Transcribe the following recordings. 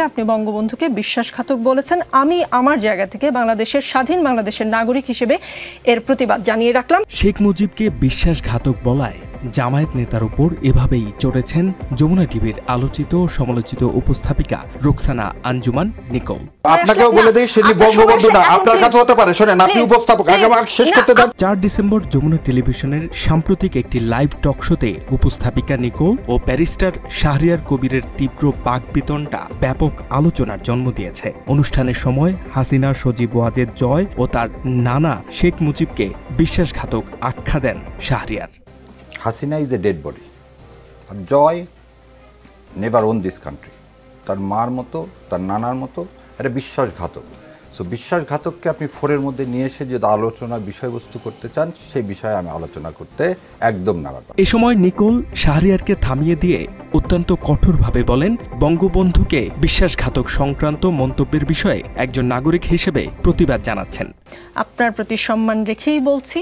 আপনি বঙ্গবন্ধুকে বিশ্বাসঘাতক বলেছেন। আমি আমার জায়গা থেকে বাংলাদেশের স্বাধীন বাংলাদেশের নাগরিক হিসেবে এর প্রতিবাদ জানিয়ে রাখলাম। শেখ মুজিবকে বিশ্বাসঘাতক বলায় জামায়াত নেতার উপর এভাবেই চড়েছেন যমুনা টিভির আলোচিত সমালোচিত উপস্থাপিকা রুকসানা আঞ্জুমান নিকোল। আপনাকেও বলে দেই সেটি বঙ্গবন্ধু না, আপনার কাছে হতে পারে। শুনেন, আপনি উপস্থাপক, আগে আমাকে শেষ করতে দেন। 4 ডিসেম্বর যমুনা টেলিভিশনের সাম্প্রতিক একটি লাইভ টক শোতে উপস্থাপিকা নিকোল ও ব্যারিস্টার শাহরিয়ার কবিরের তীব্র বাকবিতণ্ডা ব্যাপক আলোচনার জন্ম দিয়েছে। অনুষ্ঠানের সময় হাসিনা সজীব ওয়াজেদ জয় ও তার নানা শেখ মুজিবকে বিশ্বাসঘাতক আখ্যা দেন Shahriar. Hasina is a dead body, আর Joy never own this country. তার মার মতো, তার নানার মতো একটা বিশ্বাসঘাতক। সো বিশ্বাসঘাতককে আপনি ফোরের মধ্যে নিয়ে এসে যদি আলোচনার বিষয়বস্তু করতে চান, সেই বিষয়ে আমি আলোচনা করতে একদম নারাজ। এ সময় নিকোল শাহরিয়ারকে থামিয়ে দিয়ে অত্যন্ত কঠোরভাবে বলেন, বঙ্গবন্ধুকে বিশ্বাসঘাতক সংক্রান্ত মন্তব্যের বিষয়ে একজন নাগরিক হিসেবে প্রতিবাদ জানাচ্ছেন। আপনার প্রতি সম্মান রেখেই বলছি,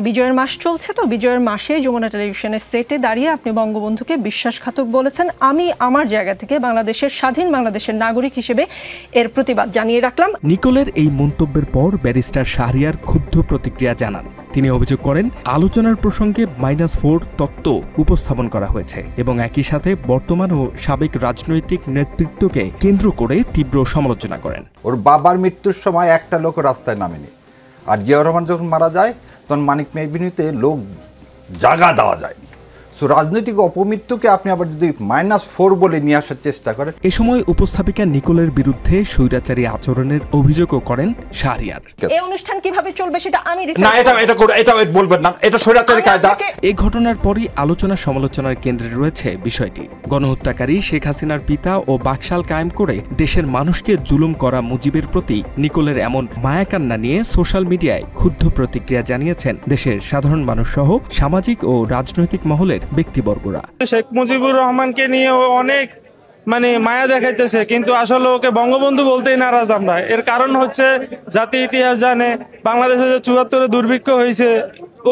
বিজয়ের মাস চলছে, তো বিজয়ের মাসে যমুনা টেলিভিশনের সেটে দাঁড়িয়ে আপনি বঙ্গবন্ধুকে বিশ্বাসঘাতক বলেছেন। আমি আমার জায়গা থেকে বাংলাদেশের স্বাধীন বাংলাদেশের নাগরিক হিসেবে এর প্রতিবাদ জানিয়ে রাখলাম। নিকোলের এই মন্তব্যের পর ব্যারিস্টার শাহরিয়ার ক্ষুব্ধ প্রতিক্রিয়া জানান। তিনি অভিযোগ করেন, আলোচনার প্রসঙ্গে -4 তত্ত্ব উপস্থাপন করা হয়েছে এবং একই সাথে বর্তমান ও সাবেক রাজনৈতিক নেতৃত্বকে কেন্দ্র করে তীব্র সমালোচনা করেন। ওর বাবার মৃত্যুর সময় একটা লোক রাস্তায় নামেনি, আর জিয়াউর রহমান যখন মারা যায় তখন মানিক মিয়া এভিনিউতে লোক জায়গা দেওয়া যায়নি। সো রাজনৈতিক অপমৃত্যুকে আপনি আবার যদি -4 বলে নিয়ে আসার চেষ্টা করেন। এ সময় উপস্থাপিকা নিকোলের বিরুদ্ধে স্বৈরাচারী আচরণের অভিযোগও করেন শাহরিয়ার। এই অনুষ্ঠান কিভাবে চলবে সেটা আমি না, এটা বলবেন না, এটা স্বৈরাচারী কায়দা। এই ঘটনার পরই আলোচনা সমালোচনার কেন্দ্রে রয়েছে বিষয়টি। গণহত্যাকারী শেখ হাসিনার পিতা ও বাকশাল কায়েম করে দেশের মানুষকে জুলুম করা মুজিবের প্রতি নিকোলের এমন মায়াকান্না নিয়ে সোশ্যাল মিডিয়ায় ক্ষুব্ধ প্রতিক্রিয়া জানিয়েছেন দেশের সাধারণ মানুষ সহ সামাজিক ও রাজনৈতিক মহলের ব্যক্তিবর্গরা। শেখ মুজিবুর রহমানকে নিয়ে অনেক মায়া দেখাইতেছে, কিন্তু আসলে ওকে বঙ্গবন্ধু বলতেই নারাজ আমরা। এর কারণ হচ্ছে জাতি ইতিহাস জানে, বাংলাদেশে যে 74-এ দুর্ভিক্ষ হয়েছে,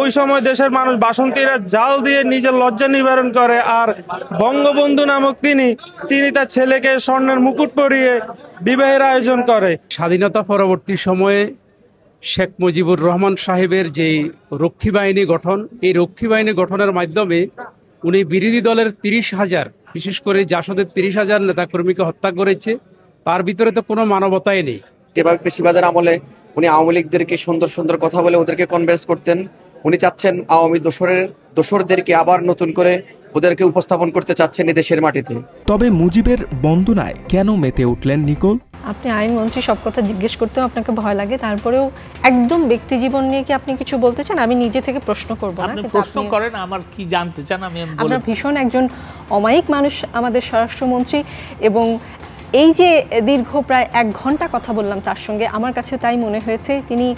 ওই সময় দেশের মানুষ বাসন্তীরা জাল দিয়ে নিজের লজ্জা নিবারণ করে, আর বঙ্গবন্ধু নামক তিনি তার ছেলেকে স্বর্ণের মুকুট পরিয়ে বিবাহের আয়োজন করে। স্বাধীনতা পরবর্তী সময়ে শেখ মুজিবুর রহমান সাহেবের যে রক্ষী বাহিনী গঠন, এই রক্ষী বাহিনী গঠনের মাধ্যমে উনি বিরোধী দলের 30,000, বিশেষ করে জাসদের 30,000 নেতাকর্মীকে হত্যা করেছে। তার ভিতরে তো কোনো মানবতাই নেই। যেভাবে পেশিবাদের আমলে উনি আওয়ামী লীগদেরকে সুন্দর সুন্দর কথা বলে ওদেরকে কনভিন্স করতেন, উনি চাচ্ছেন আওয়ামী দোসরদেরকে আবার নতুন করে ওদেরকে উপস্থাপন করতে চাচ্ছেন দেশের মাটিতে। তবে মুজিবের বন্দনায় কেন মেতে উঠলেন নিকোল? আপনি আইনমন্ত্রী, সব কথা জিজ্ঞেস করতেও আপনাকে ভয় লাগে, তারপরেও একদম ব্যক্তি জীবন নিয়ে কি আপনি কিছু বলতে চান? আমি নিজে থেকে প্রশ্ন করব না, কিন্তু প্রশ্ন করেন, আমার কি জানতে চান আমি বলবো। আপনার ভীষণ একজন অমায়িক মানুষ আমাদের স্বরাষ্ট্রমন্ত্রী, এবং এই যে দীর্ঘ প্রায় 1 ঘন্টা কথা বললাম তার সঙ্গে, আমার কাছে তাই মনে হয়েছে তিনি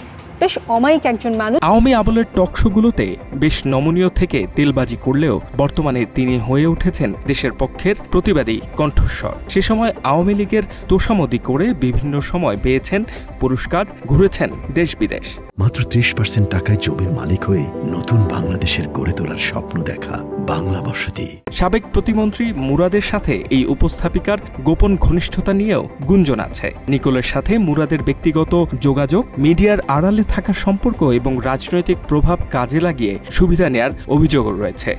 বেশ অমায়িক একজন মানুষ। আওয়ামী আমলের টক শোগুলোতে বেশ নমনীয় থেকে তেলবাজি করলেও বর্তমানে তিনি হয়ে উঠেছেন দেশের পক্ষের প্রতিবাদী কণ্ঠস্বর। সে সময় আওয়ামী লীগের তোষামোদী করে বিভিন্ন সময় পেয়েছেন পুরস্কার, ঘুরেছেন দেশ বিদেশ। মাত্র 30% টাকায় জমির মালিক হয়ে নতুন বাংলাদেশের গড়ে তোলার স্বপ্ন দেখা বাংলা বসতি। সাবেক প্রতিমন্ত্রী মুরাদের সাথে এই উপস্থাপিকার গোপন ঘনিষ্ঠতা নিয়েও গুঞ্জন আছে। নিকোলের সাথে মুরাদের ব্যক্তিগত যোগাযোগ, মিডিয়ার আড়ালে থাকা সম্পর্ক এবং রাজনৈতিক প্রভাব কাজে লাগিয়ে সুবিধা নেয়ার অভিযোগও রয়েছে।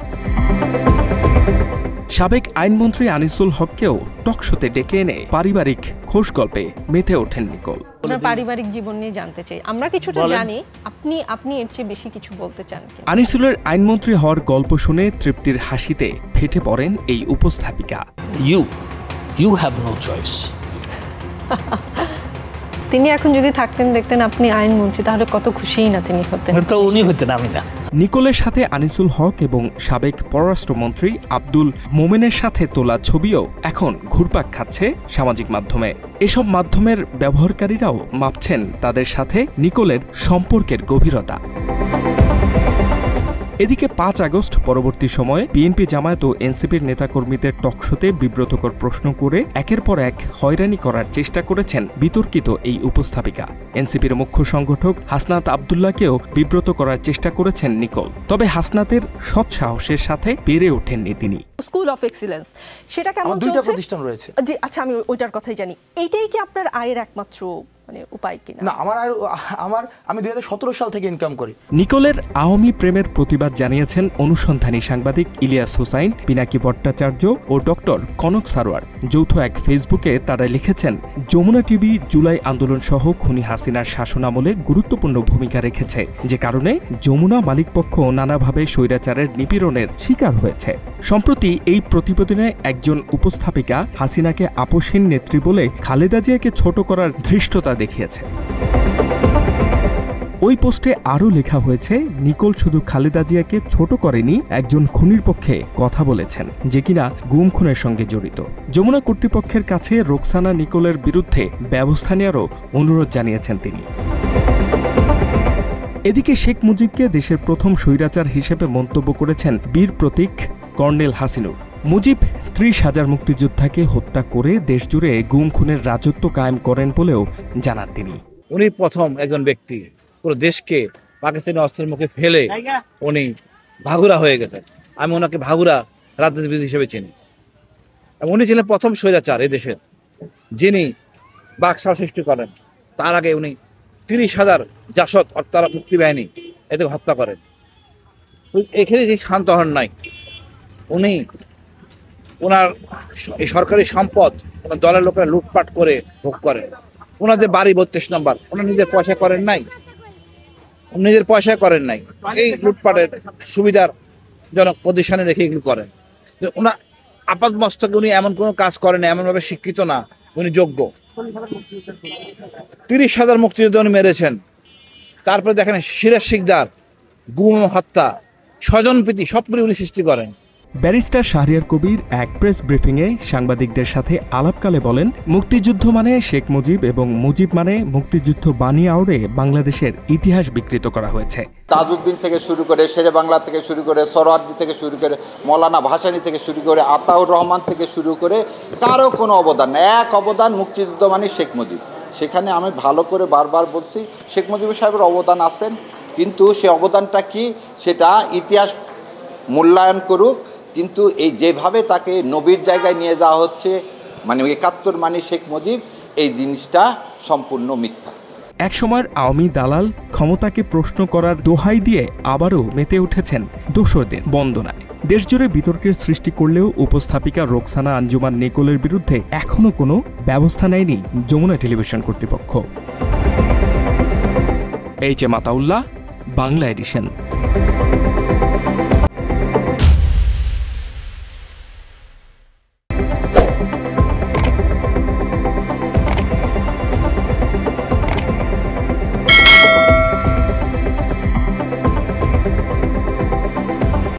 সাবেক আইনমন্ত্রী আনিসুল হককেও টকশোতে ডেকে এনে পারিবারিক খোশ গল্পে মেতে ওঠেন নিকোল। আপনার পারিবারিক জীবন নিয়ে জানতে চাই, আমরা কিছুটা জানি, আপনি এর চেয়ে বেশি কিছু বলতে চান? আনিসুলের আইনমন্ত্রী হওয়ার গল্প শুনে তৃপ্তির হাসিতে ফেটে পড়েন এই উপস্থাপিকা। You have no choice. তিনি এখন যদি থাকতেন, দেখতেন আপনি আইনমন্ত্রী, তাহলে কত খুশিই না তিনি হতেন। তো উনি হতেন, আমি না। নিকোলের সাথে আনিসুল হক এবং সাবেক পররাষ্ট্রমন্ত্রী আব্দুল মোমেনের সাথে তোলা ছবিও এখন ঘুরপাক খাচ্ছে সামাজিক মাধ্যমে। এসব মাধ্যমের ব্যবহারকারীরাও মাপছেন তাদের সাথে নিকোলের সম্পর্কের গভীরতা। এদিকে 5 আগস্ট পরবর্তী সময়ে বিএনপি জামায়াত ও এনসিপির নেতাকর্মীদের টকশোতে বিব্রতকর প্রশ্ন করে একের পর এক হয়রানি করার চেষ্টা করেছেন বিতর্কিত এই উপস্থাপিকা। এনসিপির মুখ্য সংগঠক হাসনাত আব্দুল্লাহকেও বিব্রত করার চেষ্টা করেছেন নিকোল। তবে হাসনাতের সৎ সাহসের সাথে পেরে ওঠেননি তিনি। স্কুল অফ এক্সিলেন্স সেটা কেমন চলছে? দুইটা প্রতিষ্ঠান রয়েছে। জি আচ্ছা, আমি ওইটার কথাই জানি। এইটাই কি আপনার আয়ের একমাত্র উপায় কিনা? না, আমি 2017 সাল থেকে ইনকাম করি। নিকোলের আওয়ামী প্রেমের প্রতিবাদ জানিয়েছেন অনুসন্ধানী সাংবাদিক ইলিয়াস হোসাইন, পিনাকি ভট্টাচার্য ও ডক্টর কনক সারোয়ার। যৌথ এক ফেসবুকে তারা লিখেছেন, যমুনা টিভি জুলাই আন্দোলন সহ খুনি হাসিনার শাসনামলে গুরুত্বপূর্ণ ভূমিকা রেখেছে, যে কারণে যমুনা মালিকপক্ষ নানাভাবে স্বৈরাচারের নিপীড়নের শিকার হয়েছে। সম্প্রতি এই প্রতিবেদনে একজন উপস্থাপিকা হাসিনাকে আপোষহীন নেত্রী বলে খালেদা জিয়াকে ছোট করার ধৃষ্টতা দেখিয়েছে। ওই পোস্টে আরও লেখা হয়েছে, নিকোল শুধু খালেদা জিয়াকে ছোট করেনি, একজন খুনির পক্ষে কথা বলেছেন, যে কিনা গুম খুনের সঙ্গে জড়িত। যমুনা কর্তৃপক্ষের কাছে রোকসানা নিকোলের বিরুদ্ধে ব্যবস্থা নেওয়ারও অনুরোধ জানিয়েছেন তিনি। এদিকে শেখ মুজিবকে দেশের প্রথম স্বৈরাচার হিসেবে মন্তব্য করেছেন বীর প্রতীক কর্নেল হাসিনুর। মুজিব 30,000 মুক্তিযোদ্ধাকে হত্যা করে দেশজুড়ে গুম খুনের রাজত্ব কায়েম করেন বলেও জানান তিনি। উনি প্রথম একজন ব্যক্তি পুরো দেশকে পাকিস্তানি অস্ত্রের মুখে ফেলে উনি ভাগুরা হয়ে গেছেন। আমি ওনাকে ভাগুরা রাজনীতিবিদ হিসেবে চিনি। উনি ছিলেন প্রথম স্বৈরাচার এই দেশের, যিনি বাকশাল সৃষ্টি করেন। তার আগে উনি 30,000 জাসদ অর্থাৎ মুক্তি বাহিনী এতে হত্যা করেন। এখানে যে শান্ত হন নাই, উনি ওনার এই সরকারি সম্পদ ওনার দলের লোকেরা লুটপাট করে ভোগ করেন। ওনাদের বাড়ি 32 নম্বর ওনার নিজের পয়সায় করেন নাই, এই লুটপাটের সুবিধার জনক পজিশনে রেখে এগুলো করেন। ওনার আপাত মস্তকে উনি এমন কোনো কাজ করেন, এমনভাবে শিক্ষিত না, উনি যোগ্য। 30,000 মুক্তিযোদ্ধা উনি মেরেছেন। তারপরে দেখেন সিরাজ শিকদার গুম হত্যা, স্বজনপ্রীতি সবগুলি উনি সৃষ্টি করেন। ব্যারিস্টার শাহরিয়ার কবির এক প্রেস ব্রিফিংয়ে সাংবাদিকদের সাথে আলাপকালে বলেন, মুক্তিযুদ্ধ মানে শেখ মুজিব এবং মুজিব মানে মুক্তিযুদ্ধ বানিয়ে আউড়ে বাংলাদেশের ইতিহাস বিকৃত করা হয়েছে। তাজউদ্দিন থেকে শুরু করে শেরে বাংলা থেকে শুরু করে সরওয়ার্দী থেকে শুরু করে মৌলানা ভাসানী থেকে শুরু করে আতাউর রহমান থেকে শুরু করে কারো কোনো অবদান না। এক অবদান, মুক্তিযুদ্ধ মানে শেখ মুজিব। সেখানে আমি ভালো করে বারবার বলছি, শেখ মুজিবুর সাহেবের অবদান আছেন, কিন্তু সে অবদানটা কি সেটা ইতিহাস মূল্যায়ন করুক। কিন্তু এই যেভাবে তাকে নবীর জায়গায় নিয়ে যাওয়া হচ্ছে, মানে 71 মানে শেখ মুজিব, এই জিনিসটা সম্পূর্ণ মিথ্যা। একসময়ের আওয়ামী দালাল ক্ষমতাকে প্রশ্ন করার দোহাই দিয়ে আবারও মেতে উঠেছেন দোসরদের বন্দনায়। দেশজুড়ে বিতর্কের সৃষ্টি করলেও উপস্থাপিকা রোকসানা আঞ্জুমান নিকোলের বিরুদ্ধে এখনও কোনো ব্যবস্থা নেয়নি যমুনা টেলিভিশন কর্তৃপক্ষ। H A Mataullah, Bangla addition.